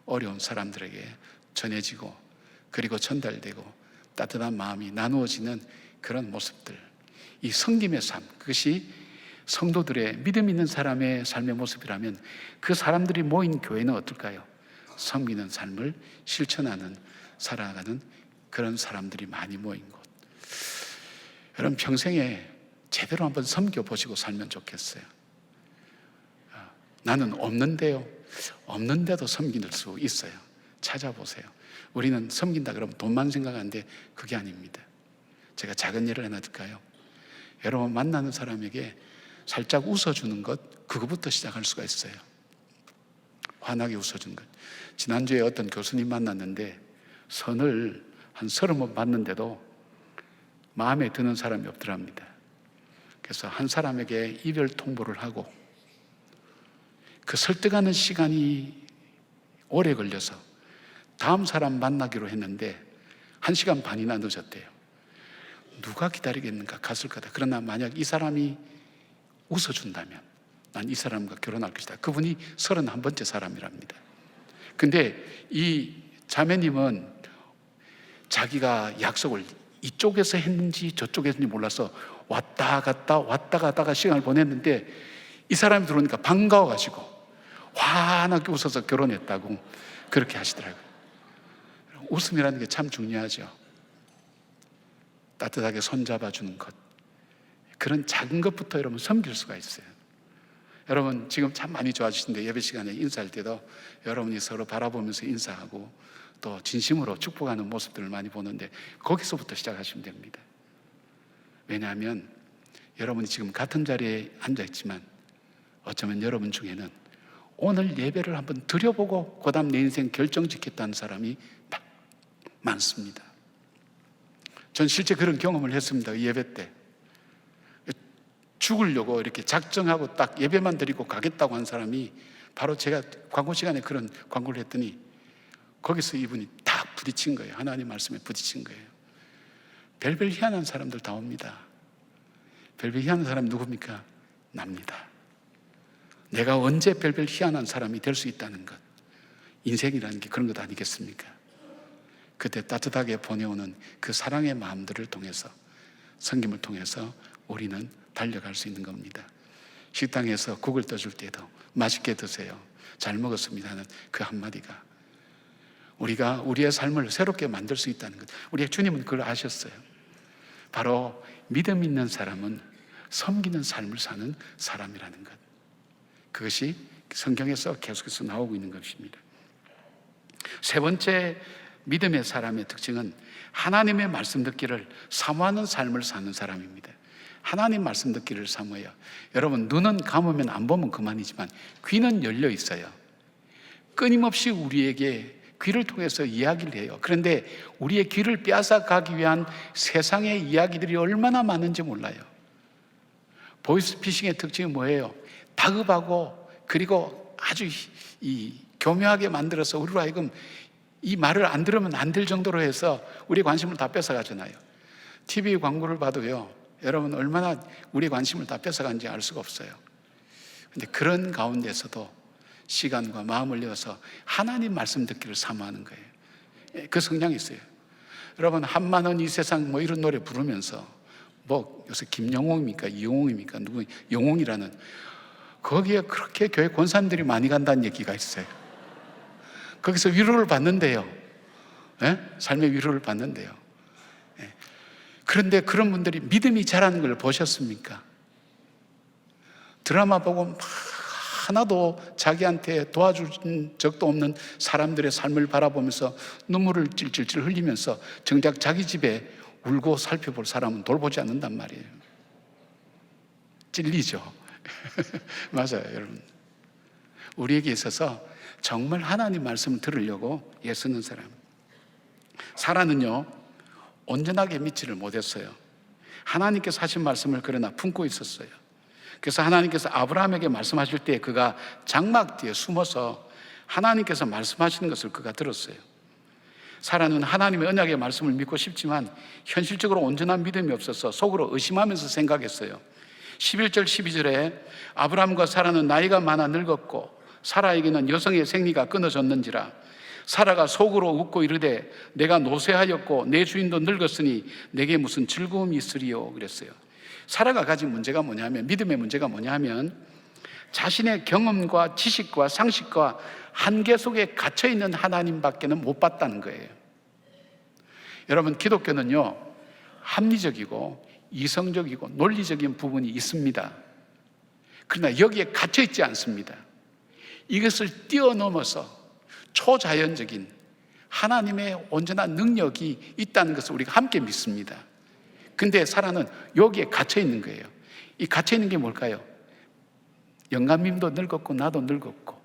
어려운 사람들에게 전해지고 그리고 전달되고 따뜻한 마음이 나누어지는 그런 모습들, 이 섬김의 삶, 그것이 성도들의, 믿음 있는 사람의 삶의 모습이라면 그 사람들이 모인 교회는 어떨까요? 섬기는 삶을 실천하는, 살아가는 그런 사람들이 많이 모인 곳. 여러분, 평생에 제대로 한번 섬겨보시고 살면 좋겠어요. 나는 없는데요. 없는데도 섬길 수 있어요. 찾아보세요. 우리는 섬긴다 그러면 돈만 생각하는데 그게 아닙니다. 제가 작은 예를 하나 들까요? 여러분, 만나는 사람에게 살짝 웃어주는 것, 그거부터 시작할 수가 있어요. 환하게 웃어주는 것. 지난주에 어떤 교수님 만났는데 선을 한 30번 봤는데도 마음에 드는 사람이 없더랍니다. 그래서 한 사람에게 이별 통보를 하고 그 설득하는 시간이 오래 걸려서 다음 사람 만나기로 했는데 1시간 반이나 늦었대요. 누가 기다리겠는가, 갔을 거다. 그러나 만약 이 사람이 웃어준다면 난 이 사람과 결혼할 것이다. 그분이 31번째 사람이랍니다. 근데 이 자매님은 자기가 약속을 이쪽에서 했는지 저쪽에서 했는지 몰라서 왔다 갔다가 시간을 보냈는데 이 사람이 들어오니까 반가워가지고 환하게 웃어서 결혼했다고 그렇게 하시더라고요. 웃음이라는 게 참 중요하죠. 따뜻하게 손잡아주는 것, 그런 작은 것부터 여러분 섬길 수가 있어요. 여러분 지금 참 많이 좋아지시는데 예배 시간에 인사할 때도 여러분이 서로 바라보면서 인사하고 또 진심으로 축복하는 모습들을 많이 보는데 거기서부터 시작하시면 됩니다. 왜냐하면 여러분이 지금 같은 자리에 앉아있지만 어쩌면 여러분 중에는 오늘 예배를 한번 드려보고 그 다음 내 인생 결정짓겠다는 사람이 많습니다. 전 실제 그런 경험을 했습니다. 예배 때 죽으려고 이렇게 작정하고 딱 예배만 드리고 가겠다고 한 사람이 바로 제가 광고 시간에 그런 광고를 했더니 거기서 이분이 딱 부딪힌 거예요. 하나님 말씀에 부딪힌 거예요. 별별 희한한 사람들 다 옵니다. 별별 희한한 사람이 누굽니까? 납니다. 내가 언제 별별 희한한 사람이 될 수 있다는 것, 인생이라는 게 그런 것 아니겠습니까? 그때 따뜻하게 보내오는 그 사랑의 마음들을 통해서, 섬김을 통해서 우리는 달려갈 수 있는 겁니다. 식당에서 국을 떠줄 때도 맛있게 드세요, 잘 먹었습니다 하는 그 한마디가 우리가 우리의 삶을 새롭게 만들 수 있다는 것, 우리 주님은 그걸 아셨어요. 바로 믿음 있는 사람은 섬기는 삶을 사는 사람이라는 것, 그것이 성경에서 계속해서 나오고 있는 것입니다. 세 번째 믿음의 사람의 특징은 하나님의 말씀 듣기를 사모하는 삶을 사는 사람입니다. 하나님 말씀 듣기를 사모해요. 여러분, 눈은 감으면 안 보면 그만이지만 귀는 열려 있어요. 끊임없이 우리에게 귀를 통해서 이야기를 해요. 그런데 우리의 귀를 빼앗아가기 위한 세상의 이야기들이 얼마나 많은지 몰라요. 보이스피싱의 특징이 뭐예요? 다급하고 그리고 아주 교묘하게 만들어서 우리로 하여금 이 말을 안 들으면 안 될 정도로 해서 우리 관심을 다 뺏어가잖아요. TV 광고를 봐도요, 여러분 얼마나 우리 관심을 다 뺏어간지 알 수가 없어요. 근데 그런 가운데서도 시간과 마음을 내어서 하나님 말씀 듣기를 사모하는 거예요. 그 성향이 있어요. 여러분, 한만원 이 세상 뭐 이런 노래 부르면서 뭐 요새 김영웅입니까? 이용웅입니까? 누구 영웅이라는, 거기에 그렇게 교회 권사님들이 많이 간다는 얘기가 있어요. 거기서 위로를 받는데요. 예? 삶의 위로를 받는데요. 예. 그런데 그런 분들이 믿음이 자라는 걸 보셨습니까? 드라마 보고 막 하나도 자기한테 도와준 적도 없는 사람들의 삶을 바라보면서 눈물을 찔찔찔 흘리면서 정작 자기 집에 울고 살펴볼 사람은 돌보지 않는단 말이에요. 찔리죠. 맞아요, 여러분. 우리에게 있어서 정말 하나님 말씀을 들으려고 애쓰는 사람. 사라는요, 온전하게 믿지를 못했어요. 하나님께서 하신 말씀을 그러나 품고 있었어요. 그래서 하나님께서 아브라함에게 말씀하실 때 그가 장막 뒤에 숨어서 하나님께서 말씀하시는 것을 그가 들었어요. 사라는 하나님의 언약의 말씀을 믿고 싶지만 현실적으로 온전한 믿음이 없어서 속으로 의심하면서 생각했어요. 11절 12절에 아브라함과 사라는 나이가 많아 늙었고 사라에게는 여성의 생리가 끊어졌는지라 사라가 속으로 웃고 이르되 내가 노쇠하였고 내 주인도 늙었으니 내게 무슨 즐거움이 있으리요 그랬어요. 사라가 가진 문제가 뭐냐면, 믿음의 문제가 뭐냐면 자신의 경험과 지식과 상식과 한계 속에 갇혀있는 하나님밖에는 못 봤다는 거예요. 여러분, 기독교는요, 합리적이고 이성적이고 논리적인 부분이 있습니다. 그러나 여기에 갇혀있지 않습니다. 이것을 뛰어넘어서 초자연적인 하나님의 온전한 능력이 있다는 것을 우리가 함께 믿습니다. 근데 사라는 여기에 갇혀있는 거예요. 이 갇혀있는 게 뭘까요? 영감님도 늙었고 나도 늙었고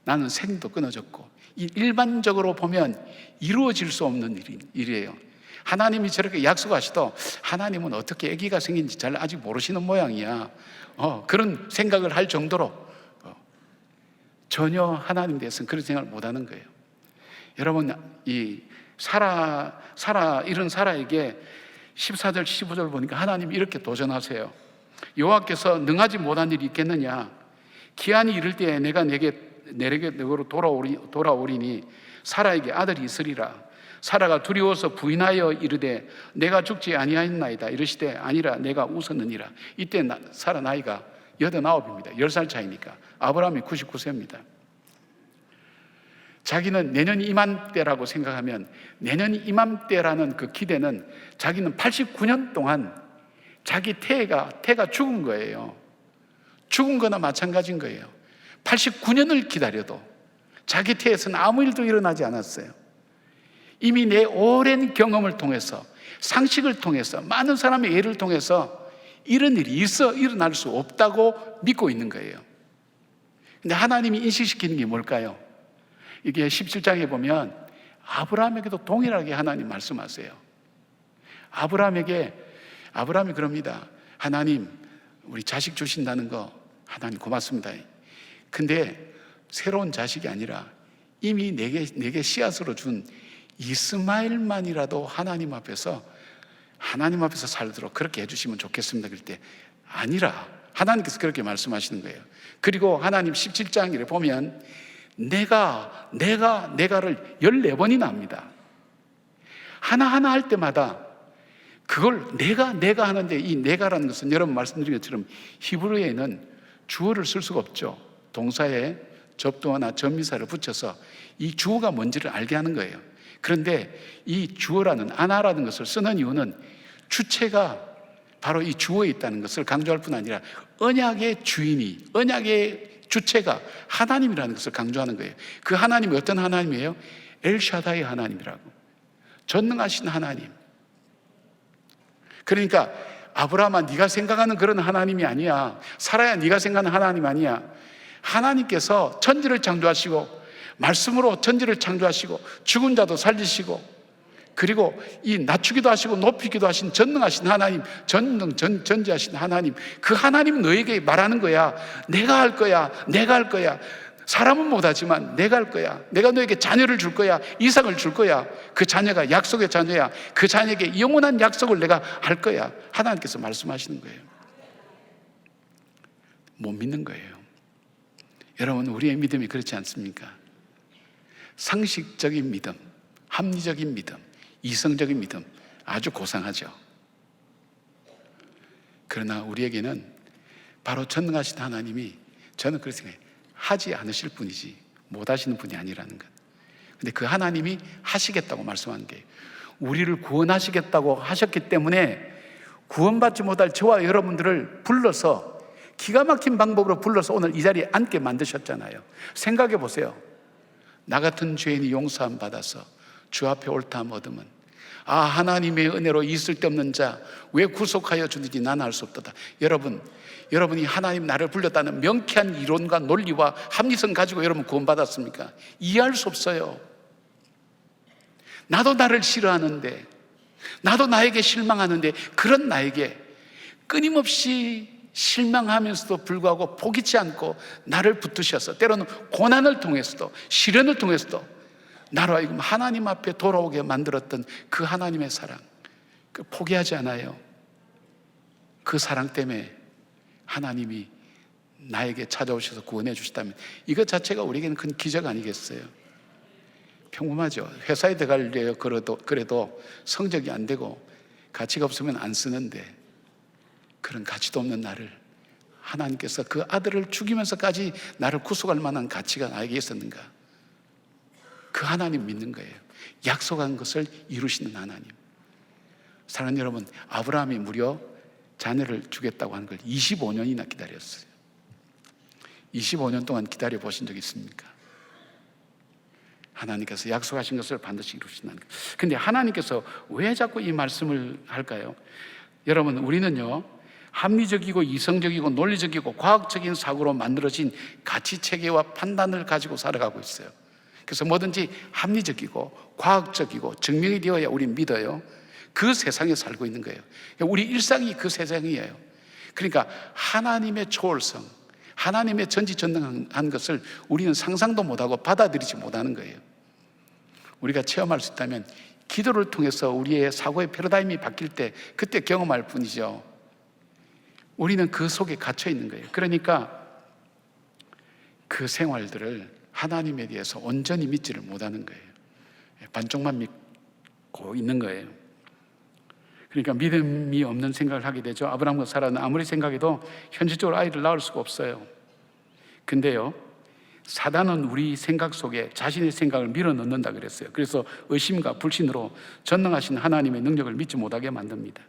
나는 생도 끊어졌고, 이 일반적으로 보면 이루어질 수 없는 일이에요. 하나님이 저렇게 약속하시도 하나님은 어떻게 아기가 생긴지 잘 아직 모르시는 모양이야. 그런 생각을 할 정도로 전혀 하나님에 대해서는 그런 생각을 못하는 거예요. 여러분, 이 이런 사라에게 14절 15절 보니까 하나님이 이렇게 도전하세요. 여호와께서 능하지 못한 일이 있겠느냐? 기한이 이를 때에 내가 내게로 돌아오리니 사라에게 아들이 있으리라. 사라가 두려워서 부인하여 이르되 내가 죽지 아니하였나이다. 이르시되 아니라 내가 웃었느니라. 이때 사라 나이가 89입니다. 10살 차이니까. 아브라함이 99세입니다. 자기는 내년 이맘때라고 생각하면 내년 이맘때라는 그 기대는 자기는 89년 동안 자기 태가 죽은 거예요. 죽은 거나 마찬가지인 거예요. 89년을 기다려도 자기 태에서는 아무 일도 일어나지 않았어요. 이미 내 오랜 경험을 통해서, 상식을 통해서, 많은 사람의 예를 통해서 이런 일이 일어날 수 없다고 믿고 있는 거예요. 근데 하나님이 인식시키는 게 뭘까요? 이게 17장에 보면 아브라함에게도 동일하게 하나님 말씀하세요. 아브라함이 그럽니다. 하나님, 우리 자식 주신다는 거 하나님 고맙습니다. 근데 새로운 자식이 아니라 이미 내게 씨앗으로 준 이스마엘만이라도 하나님 앞에서 하나님 앞에서 살도록 그렇게 해주시면 좋겠습니다. 그럴 때 아니라 하나님께서 그렇게 말씀하시는 거예요. 그리고 하나님 17장에 보면 내가를 14번이나 합니다. 하나하나 할 때마다 그걸 내가 하는데, 이 내가라는 것은 여러분 말씀드린 것처럼 히브리어에는 주어를 쓸 수가 없죠. 동사에 접두어나 전미사를 붙여서 이 주어가 뭔지를 알게 하는 거예요. 그런데 이 주어라는 아나라는 것을 쓰는 이유는 주체가 바로 이 주어에 있다는 것을 강조할 뿐 아니라 언약의 주인이, 언약의 주체가 하나님이라는 것을 강조하는 거예요. 그 하나님이 어떤 하나님이에요? 엘샤다이 하나님이라고, 전능하신 하나님. 그러니까 아브라함아, 네가 생각하는 그런 하나님이 아니야. 사라야, 네가 생각하는 하나님 아니야. 하나님께서 천지를 창조하시고 말씀으로 천지를 창조하시고 죽은 자도 살리시고, 그리고 이 낮추기도 하시고 높이기도 하신 전능하신 하나님, 전지하신 하나님, 그 하나님 너에게 말하는 거야. 내가 할 거야. 내가 할 거야. 사람은 못하지만 내가 할 거야. 내가 너에게 자녀를 줄 거야. 이삭을 줄 거야. 그 자녀가 약속의 자녀야. 그 자녀에게 영원한 약속을 내가 할 거야. 하나님께서 말씀하시는 거예요. 못 믿는 거예요. 여러분, 우리의 믿음이 그렇지 않습니까? 상식적인 믿음, 합리적인 믿음, 이성적인 믿음, 아주 고상하죠. 그러나 우리에게는 바로 전능하신 하나님이, 저는 그렇게 생각해요, 하지 않으실 분이지 못 하시는 분이 아니라는 것. 근데 그 하나님이 하시겠다고 말씀하는 게, 우리를 구원하시겠다고 하셨기 때문에 구원받지 못할 저와 여러분들을 불러서, 기가 막힌 방법으로 불러서 오늘 이 자리에 앉게 만드셨잖아요. 생각해 보세요. 나 같은 죄인이 용서함 받아서 주 앞에 옳다함 얻으면, 아, 하나님의 은혜로 이 쓸데없는 자 왜 구속하여 주는지 나는 알 수 없도다. 여러분이 하나님 나를 불렀다는 명쾌한 이론과 논리와 합리성 가지고 여러분 구원받았습니까? 이해할 수 없어요. 나도 나를 싫어하는데, 나도 나에게 실망하는데, 그런 나에게 끊임없이 실망하면서도 불구하고 포기치 않고 나를 붙드셔서, 때로는 고난을 통해서도, 시련을 통해서도 나로 하여금 하나님 앞에 돌아오게 만들었던 그 하나님의 사랑, 그 포기하지 않아요. 그 사랑 때문에 하나님이 나에게 찾아오셔서 구원해 주시다면 이것 자체가 우리에게는 큰 기적 아니겠어요? 평범하죠. 회사에 들어가려고 그래도 성적이 안 되고 가치가 없으면 안 쓰는데, 그런 가치도 없는 나를 하나님께서 그 아들을 죽이면서까지 나를 구속할 만한 가치가 나에게 있었는가? 그 하나님 믿는 거예요. 약속한 것을 이루시는 하나님. 사랑하는 여러분, 아브라함이 무려 자녀를 주겠다고 하는 걸 25년이나 기다렸어요. 25년 동안 기다려 보신 적 있습니까? 하나님께서 약속하신 것을 반드시 이루신다는 것. 근데 하나님께서 왜 자꾸 이 말씀을 할까요? 여러분, 우리는요, 합리적이고 이성적이고 논리적이고 과학적인 사고로 만들어진 가치 체계와 판단을 가지고 살아가고 있어요. 그래서 뭐든지 합리적이고 과학적이고 증명이 되어야 우리는 믿어요. 그 세상에 살고 있는 거예요. 우리 일상이 그 세상이에요. 그러니까 하나님의 초월성, 하나님의 전지전능한 것을 우리는 상상도 못하고 받아들이지 못하는 거예요. 우리가 체험할 수 있다면 기도를 통해서 우리의 사고의 패러다임이 바뀔 때, 그때 경험할 뿐이죠. 우리는 그 속에 갇혀 있는 거예요. 그러니까 그 생활들을 하나님에 대해서 온전히 믿지를 못하는 거예요. 반쪽만 믿고 있는 거예요. 그러니까 믿음이 없는 생각을 하게 되죠. 아브라함과 사라는 아무리 생각해도 현실적으로 아이를 낳을 수가 없어요. 근데요, 사단은 우리 생각 속에 자신의 생각을 밀어넣는다 그랬어요. 그래서 의심과 불신으로 전능하신 하나님의 능력을 믿지 못하게 만듭니다.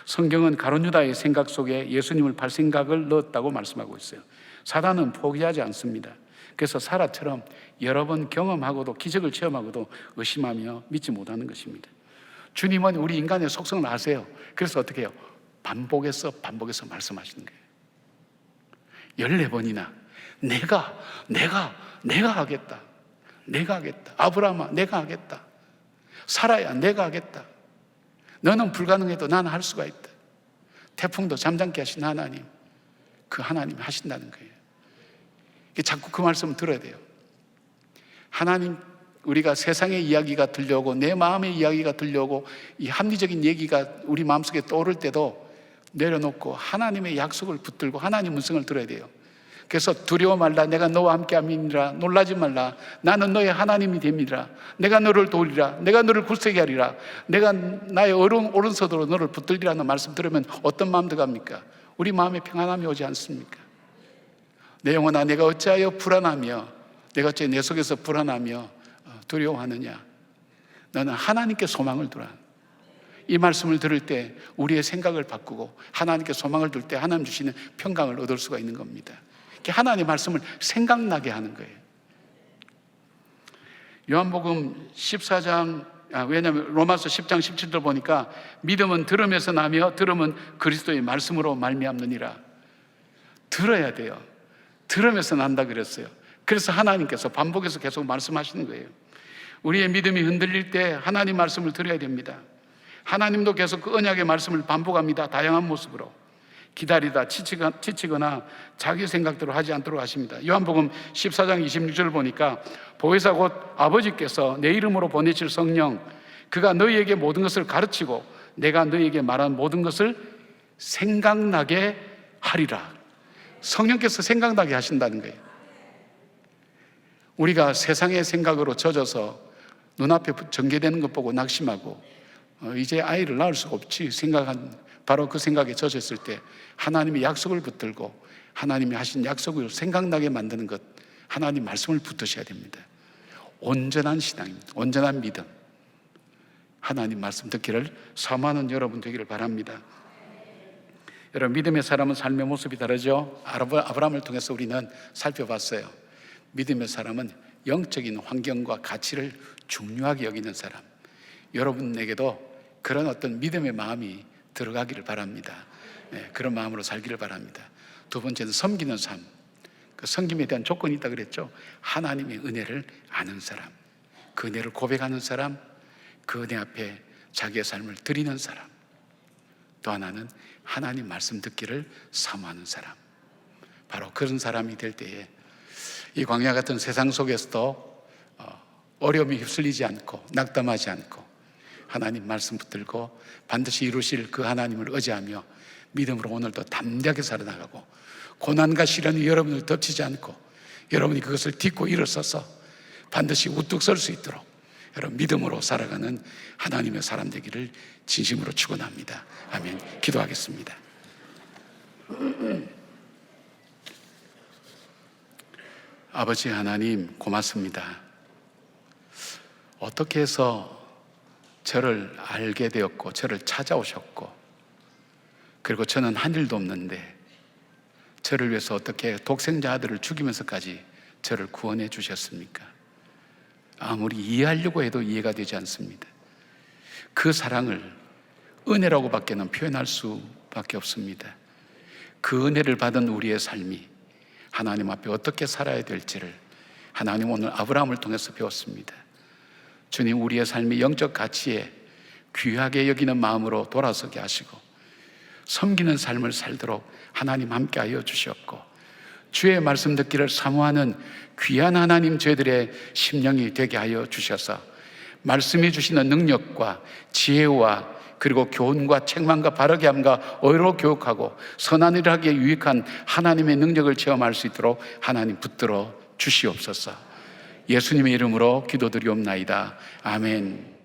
성경은 가룟 유다의 생각 속에 예수님을 팔 생각을 넣었다고 말씀하고 있어요. 사단은 포기하지 않습니다. 그래서 사라처럼 여러 번 경험하고도, 기적을 체험하고도 의심하며 믿지 못하는 것입니다. 주님은 우리 인간의 속성을 아세요. 그래서 어떻게 해요? 반복해서 말씀하시는 거예요. 14번이나 내가 하겠다. 내가 하겠다. 아브라함아, 내가 하겠다. 사라야, 내가 하겠다. 너는 불가능해도 나는 할 수가 있다. 태풍도 잠잠케 하신 하나님, 그 하나님이 하신다는 거예요. 자꾸 그 말씀을 들어야 돼요. 하나님 우리가 세상의 이야기가 들려오고 내 마음의 이야기가 들려오고 이 합리적인 얘기가 우리 마음속에 떠오를 때도 내려놓고 하나님의 약속을 붙들고 하나님 음성을 들어야 돼요. 그래서 두려워 말라, 내가 너와 함께 함이니라. 놀라지 말라, 나는 너의 하나님이 됨이라. 내가 너를 도우리라, 내가 너를 굳세게 하리라. 내가 나의 오른손으로 너를 붙들리라는 말씀 들으면 어떤 마음 들어갑니까? 우리 마음에 평안함이 오지 않습니까? 내 영혼아, 내가 어찌하여 불안하며, 내가 어찌 내 속에서 불안하며 두려워하느냐? 너는 하나님께 소망을 두라. 이 말씀을 들을 때 우리의 생각을 바꾸고 하나님께 소망을 둘 때 하나님 주시는 평강을 얻을 수가 있는 겁니다. 하나님의 말씀을 생각나게 하는 거예요. 요한복음 14장, 왜냐하면 로마서 10장 17절 보니까 믿음은 들음에서 나며 들음은 그리스도의 말씀으로 말미암느니라. 들어야 돼요. 들으면서 난다 그랬어요. 그래서 하나님께서 반복해서 계속 말씀하시는 거예요. 우리의 믿음이 흔들릴 때 하나님 말씀을 들어야 됩니다. 하나님도 계속 그 언약의 말씀을 반복합니다. 다양한 모습으로. 기다리다 지치거나 자기 생각대로 하지 않도록 하십니다. 요한복음 14장 26절을 보니까 보혜사 곧 아버지께서 내 이름으로 보내실 성령, 그가 너희에게 모든 것을 가르치고 내가 너희에게 말한 모든 것을 생각나게 하리라. 성령께서 생각나게 하신다는 거예요. 우리가 세상의 생각으로 젖어서 눈앞에 전개되는 것 보고 낙심하고 이제 아이를 낳을 수가 없지 생각한 바로 그 생각에 젖었을 때 하나님의 약속을 붙들고 하나님이 하신 약속을 생각나게 만드는 것, 하나님 말씀을 붙드셔야 됩니다. 온전한 신앙입니다. 온전한 믿음, 하나님 말씀 듣기를 사모하는 여러분 되기를 바랍니다. 여러분, 믿음의 사람은 삶의 모습이 다르죠. 아브라함을 통해서 우리는 살펴봤어요. 믿음의 사람은 영적인 환경과 가치를 중요하게 여기는 사람. 여러분에게도 그런 어떤 믿음의 마음이 들어가기를 바랍니다. 그런 마음으로 살기를 바랍니다. 두 번째는 섬기는 삶. 그 섬김에 대한 조건이 있다 그랬죠. 하나님의 은혜를 아는 사람, 그 은혜를 고백하는 사람, 그 은혜 앞에 자기의 삶을 드리는 사람. 또 하나는 하나님 말씀 듣기를 사모하는 사람. 바로 그런 사람이 될 때에 이 광야 같은 세상 속에서도 어려움이 휩쓸리지 않고 낙담하지 않고 하나님 말씀 붙들고 반드시 이루실 그 하나님을 의지하며 믿음으로 오늘도 담대하게 살아나가고 고난과 시련이 여러분을 덮치지 않고 여러분이 그것을 딛고 일어서서 반드시 우뚝 설 수 있도록 여러분 믿음으로 살아가는 하나님의 사람 되기를 진심으로 축원합니다. 아멘. 기도하겠습니다. 아버지 하나님, 고맙습니다. 어떻게 해서 저를 알게 되었고 저를 찾아오셨고, 그리고 저는 한 일도 없는데 저를 위해서 어떻게 독생자 아들을 죽이면서까지 저를 구원해 주셨습니까? 아무리 이해하려고 해도 이해가 되지 않습니다. 그 사랑을 은혜라고 밖에는 표현할 수밖에 없습니다. 그 은혜를 받은 우리의 삶이 하나님 앞에 어떻게 살아야 될지를 하나님 오늘 아브라함을 통해서 배웠습니다. 주님, 우리의 삶의 영적 가치에 귀하게 여기는 마음으로 돌아서게 하시고 섬기는 삶을 살도록 하나님 함께하여 주셨고, 주의 말씀 듣기를 사모하는 귀한 하나님 저희들의 심령이 되게 하여 주셔서 말씀해 주시는 능력과 지혜와 그리고 교훈과 책망과 바르게 함과 의로 교육하고 선한 일을 하기에 유익한 하나님의 능력을 체험할 수 있도록 하나님 붙들어 주시옵소서. 예수님의 이름으로 기도드리옵나이다. 아멘.